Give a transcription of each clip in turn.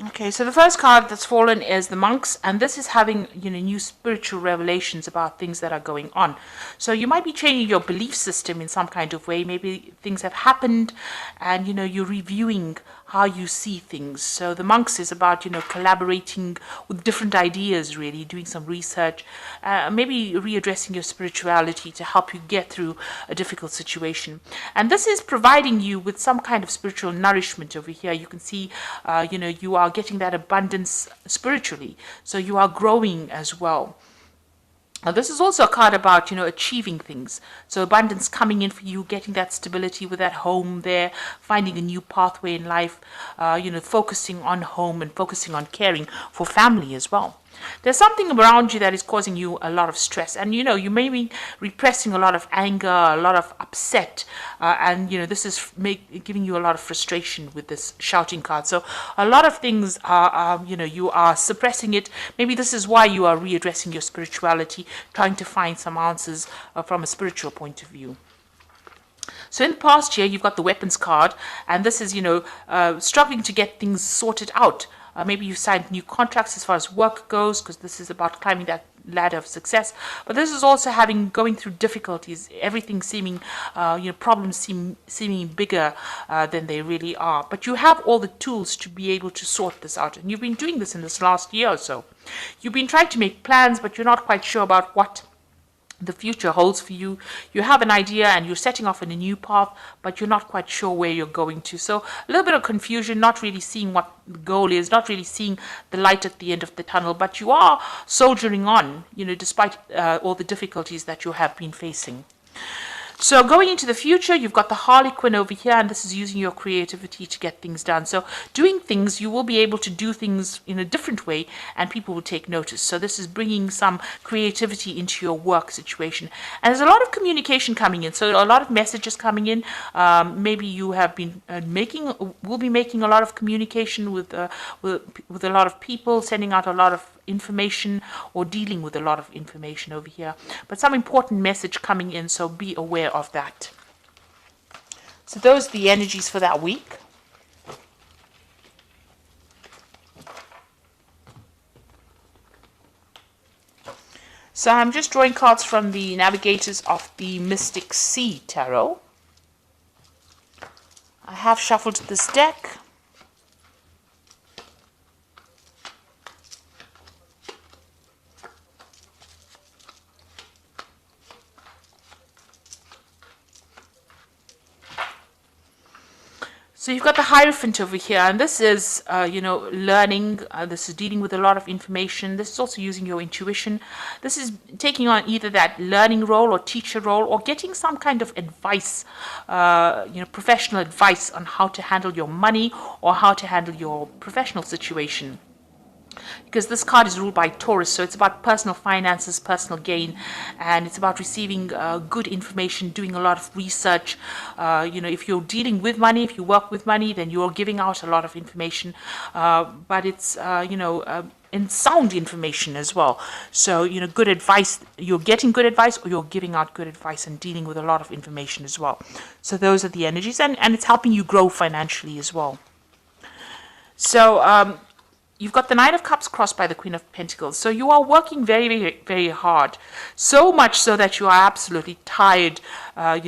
Okay, so the first card that's fallen is the monks, and this is having new spiritual revelations about things that are going on. So you might be changing your belief system in some kind of way. Maybe things have happened, and you're reviewing how you see things. So the monks is about collaborating with different ideas, really doing some research, maybe readdressing your spirituality to help you get through a difficult situation. And this is providing you with some kind of spiritual nourishment over here. You can see, you are getting that abundance spiritually, so you are growing as well. Now, this is also a card about, achieving things. So abundance coming in for you, getting that stability with that home there, finding a new pathway in life, focusing on home and focusing on caring for family as well. There's something around you that is causing you a lot of stress, and you may be repressing a lot of anger, a lot of upset, and this is giving you a lot of frustration with this shouting card. So a lot of things are you are suppressing it. Maybe this is why you are readdressing your spirituality, trying to find some answers from a spiritual point of view. So in the past year, you've got the weapons card, and this is struggling to get things sorted out. Maybe you signed new contracts as far as work goes, because this is about climbing that ladder of success. But this is also going through difficulties, everything seeming, problems seeming bigger than they really are. But you have all the tools to be able to sort this out. And you've been doing this in this last year or so. You've been trying to make plans, but you're not quite sure about what the future holds for you. You have an idea and you're setting off on a new path, but you're not quite sure where you're going to. So a little bit of confusion, not really seeing what the goal is, not really seeing the light at the end of the tunnel, but you are soldiering on, despite all the difficulties that you have been facing. So going into the future, you've got the Harlequin over here, and this is using your creativity to get things done. So doing things, you will be able to do things in a different way, and people will take notice. So this is bringing some creativity into your work situation. And there's a lot of communication coming in, so a lot of messages coming in. Maybe you have been will be making a lot of communication with a lot of people, sending out a lot of information or dealing with a lot of information over here, but some important message coming in, so be aware of that. So those are the energies for that week. So I'm just drawing cards from the Navigators of the Mystic Sea Tarot. I have shuffled this deck. So you've got the Hierophant over here, and this is, learning. This is dealing with a lot of information. This is also using your intuition. This is taking on either that learning role or teacher role, or getting some kind of advice, professional advice on how to handle your money or how to handle your professional situation. Because this card is ruled by Taurus, so it's about personal finances, personal gain, and it's about receiving good information, doing a lot of research. If you're dealing with money, if you work with money, then you're giving out a lot of information, but it's, and sound information as well. So, good advice, you're getting good advice, or you're giving out good advice and dealing with a lot of information as well. So those are the energies, and it's helping you grow financially as well. So, you've got the Knight of Cups crossed by the Queen of Pentacles. So you are working very, very, very hard. So much so that you are absolutely tired. At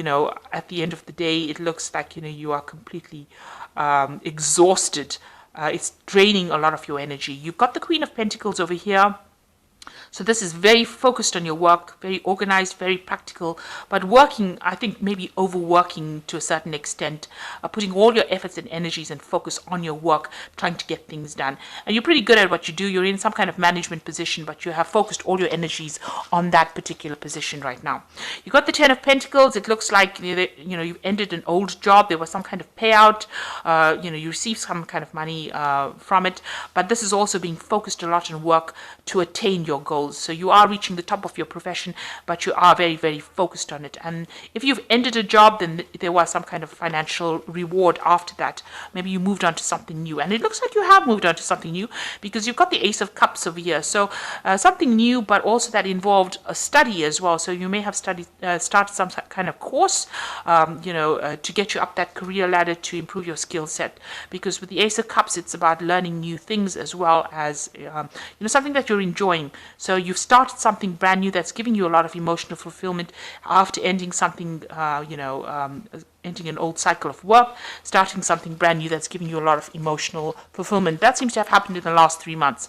the end of the day, it looks like, you are completely exhausted. It's draining a lot of your energy. You've got the Queen of Pentacles over here. So this is very focused on your work, very organized, very practical, but working, I think maybe overworking to a certain extent, putting all your efforts and energies and focus on your work, trying to get things done. And you're pretty good at what you do. You're in some kind of management position, but you have focused all your energies on that particular position right now. You've got the Ten of Pentacles. It looks like, you've ended an old job. There was some kind of payout. You received some kind of money from it, but this is also being focused a lot on work to attain your goals. goals. So you are reaching the top of your profession, but you are very, very focused on it. And if you've ended a job, then there was some kind of financial reward after that. Maybe you moved on to something new. And it looks like you have moved on to something new, because you've got the Ace of Cups over here. So something new, but also that involved a study as well. So you may have started some kind of course, to get you up that career ladder, to improve your skill set. Because with the Ace of Cups, it's about learning new things as well as something that you're enjoying. So you've started something brand new that's giving you a lot of emotional fulfillment after ending something, ending an old cycle of work, starting something brand new that's giving you a lot of emotional fulfillment. That seems to have happened in the last 3 months.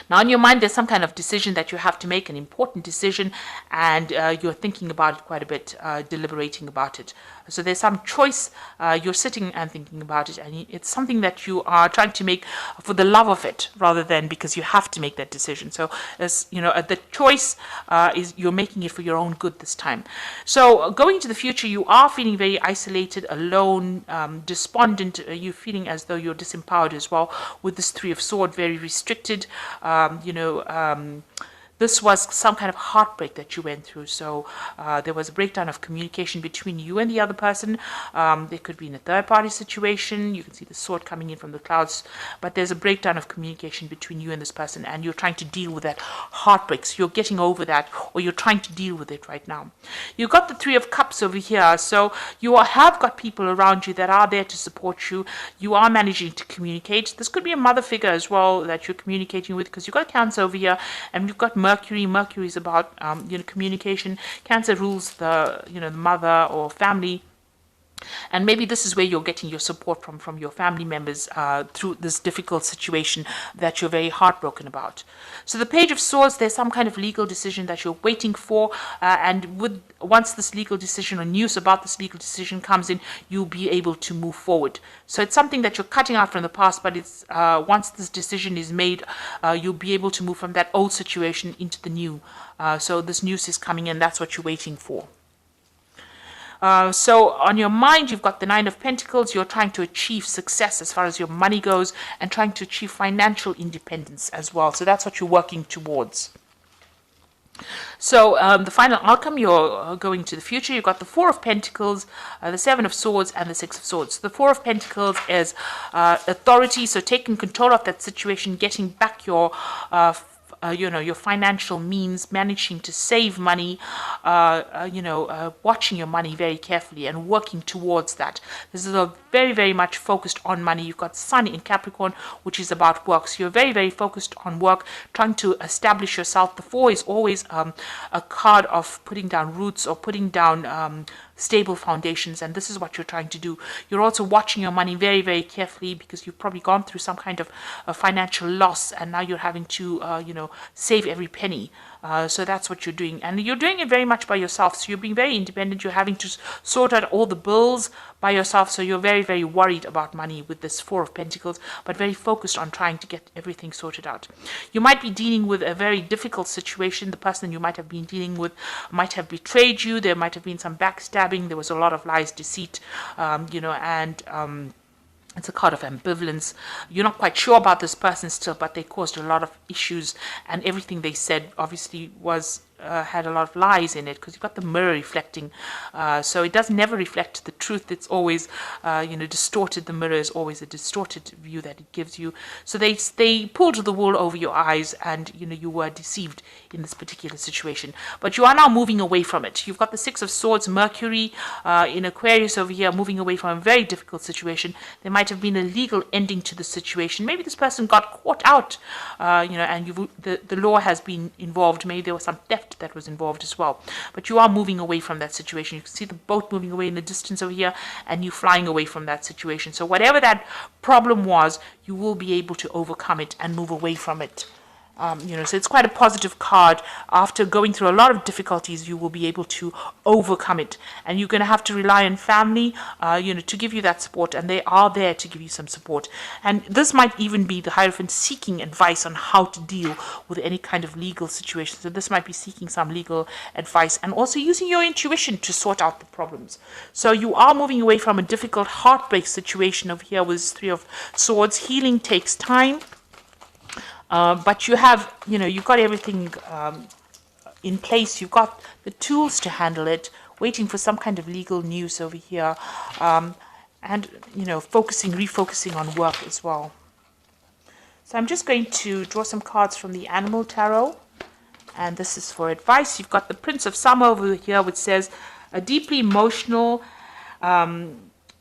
Now, in your mind, there's some kind of decision that you have to make, an important decision, and you're thinking about it quite a bit, deliberating about it. So there's some choice, you're sitting and thinking about it, and it's something that you are trying to make for the love of it, rather than because you have to make that decision. So, the choice is you're making it for your own good this time. So going into the future, you are feeling very isolated, alone, despondent. You're feeling as though you're disempowered as well, with this Three of Swords, very restricted. This was some kind of heartbreak that you went through. So there was a breakdown of communication between you and the other person. There could be in a third-party situation. You can see the sword coming in from the clouds. But there's a breakdown of communication between you and this person, and you're trying to deal with that heartbreak. So you're getting over that, or you're trying to deal with it right now. You've got the Three of Cups over here. So you have got people around you that are there to support you. You are managing to communicate. This could be a mother figure as well that you're communicating with, because you've got Cancer over here, and you've got Mercury. Mercury is about communication. Cancer rules the mother or family. And maybe this is where you're getting your support from your family members through this difficult situation that you're very heartbroken about. So the Page of Swords, there's some kind of legal decision that you're waiting for, and once this legal decision or news about this legal decision comes in, you'll be able to move forward. So it's something that you're cutting out from the past, but it's once this decision is made, you'll be able to move from that old situation into the new. So this news is coming in, that's what you're waiting for. So on your mind, you've got the Nine of Pentacles. You're trying to achieve success as far as your money goes, and trying to achieve financial independence as well. So that's what you're working towards. So the final outcome, you're going to the future. You've got the Four of Pentacles, the Seven of Swords, and the Six of Swords. So the Four of Pentacles is authority, so taking control of that situation, getting back your financial means, managing to save money, watching your money very carefully and working towards that. This is a very, very much focused on money. You've got Sun in Capricorn, which is about work. So you're very, very focused on work, trying to establish yourself. The Four is always a card of putting down roots or putting down stable foundations, and this is what you're trying to do. You're also watching your money very, very carefully, because you've probably gone through some kind of financial loss, and now you're having to save every penny. So that's what you're doing, and you're doing it very much by yourself. So you're being very independent. You're having to sort out all the bills by yourself. So you're very, very worried about money with this Four of Pentacles, but very focused on trying to get everything sorted out. You might be dealing with a very difficult situation. The person you might have been dealing with might have betrayed you. There might have been some backstabbing. There was a lot of lies, deceit, it's a card of ambivalence. You're not quite sure about this person still, but they caused a lot of issues, and everything they said obviously was had a lot of lies in it, because you've got the mirror reflecting. So it does never reflect the truth. It's always, distorted. The mirror is always a distorted view that it gives you. So they pulled the wool over your eyes, and you were deceived in this particular situation. But you are now moving away from it. You've got the Six of Swords, Mercury in Aquarius over here, moving away from a very difficult situation. There might have been a legal ending to the situation. Maybe this person got caught out, and the law has been involved. Maybe there was some theft that was involved as well. But you are moving away from that situation. You can see the boat moving away in the distance over here, and you flying away from that situation. So whatever that problem was, you will be able to overcome it and move away from it. So it's quite a positive card. After going through a lot of difficulties, you will be able to overcome it. And you're going to have to rely on family, to give you that support. And they are there to give you some support. And this might even be the Hierophant seeking advice on how to deal with any kind of legal situation. So this might be seeking some legal advice, and also using your intuition to sort out the problems. So you are moving away from a difficult heartbreak situation over here with Three of Swords. Healing takes time. but you have, you've got everything in place. You've got the tools to handle it, waiting for some kind of legal news over here, and, refocusing on work as well. So I'm just going to draw some cards from the Animal Tarot, and this is for advice. You've got the Prince of Summer over here, which says, a deeply emotional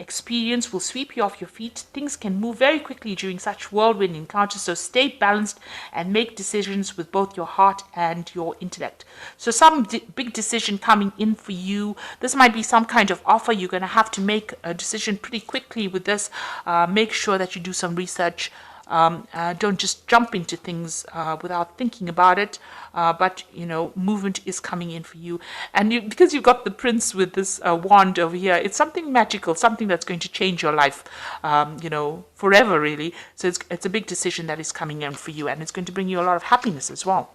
experience will sweep you off your feet. Things can move very quickly during such whirlwind encounters, so stay balanced and make decisions with both your heart and your intellect. So some big decision coming in for you. This might be some kind of offer. You're going to have to make a decision pretty quickly with this. Make sure that you do some research. Don't just jump into things without thinking about it, but movement is coming in for you, and because you've got the prince with this wand over here, it's something magical, something that's going to change your life, forever really. So it's a big decision that is coming in for you, and it's going to bring you a lot of happiness as well.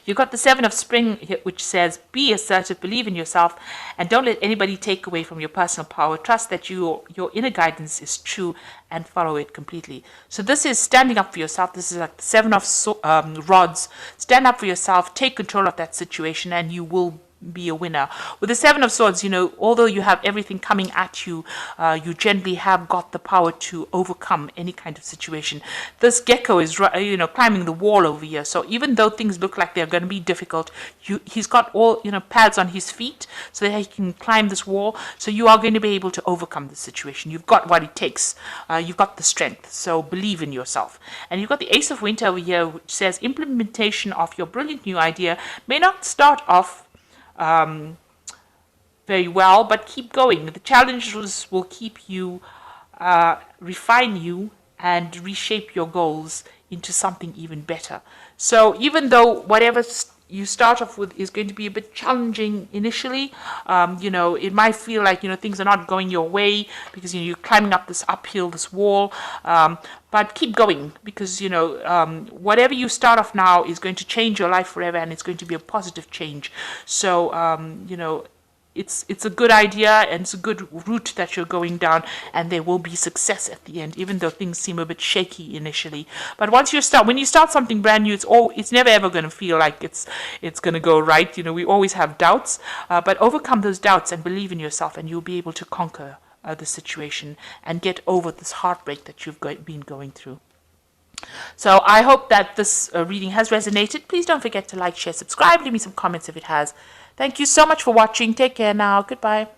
You've got the Seven of Spring here, which says, be assertive, believe in yourself, and don't let anybody take away from your personal power. Trust that your inner guidance is true and follow it completely. So this is standing up for yourself. This is like the Seven of Rods. Stand up for yourself, take control of that situation, and you will be a winner. With the Seven of Swords, although you have everything coming at you, you generally have got the power to overcome any kind of situation. This gecko is, climbing the wall over here. So even though things look like they're going to be difficult, he's got all, pads on his feet so that he can climb this wall. So you are going to be able to overcome the situation. You've got what it takes. You've got the strength. So believe in yourself. And you've got the Ace of Winter over here, which says implementation of your brilliant new idea may not start off very well, but keep going. The challenges will keep you, refine you, and reshape your goals into something even better. So even though whatever you start off with is going to be a bit challenging initially, it might feel like, things are not going your way because, you're climbing up this uphill, this wall, but keep going because, whatever you start off now is going to change your life forever, and it's going to be a positive change. So, it's a good idea, and it's a good route that you're going down, and there will be success at the end, even though things seem a bit shaky initially. But when you start something brand new, it's never ever going to feel like it's going to go right. We always have doubts, but overcome those doubts and believe in yourself, and you'll be able to conquer the situation and get over this heartbreak that you've been going through. So I hope that this reading has resonated. Please don't forget to like, share, subscribe. Leave me some comments if it has. Thank you so much for watching. Take care now. Goodbye.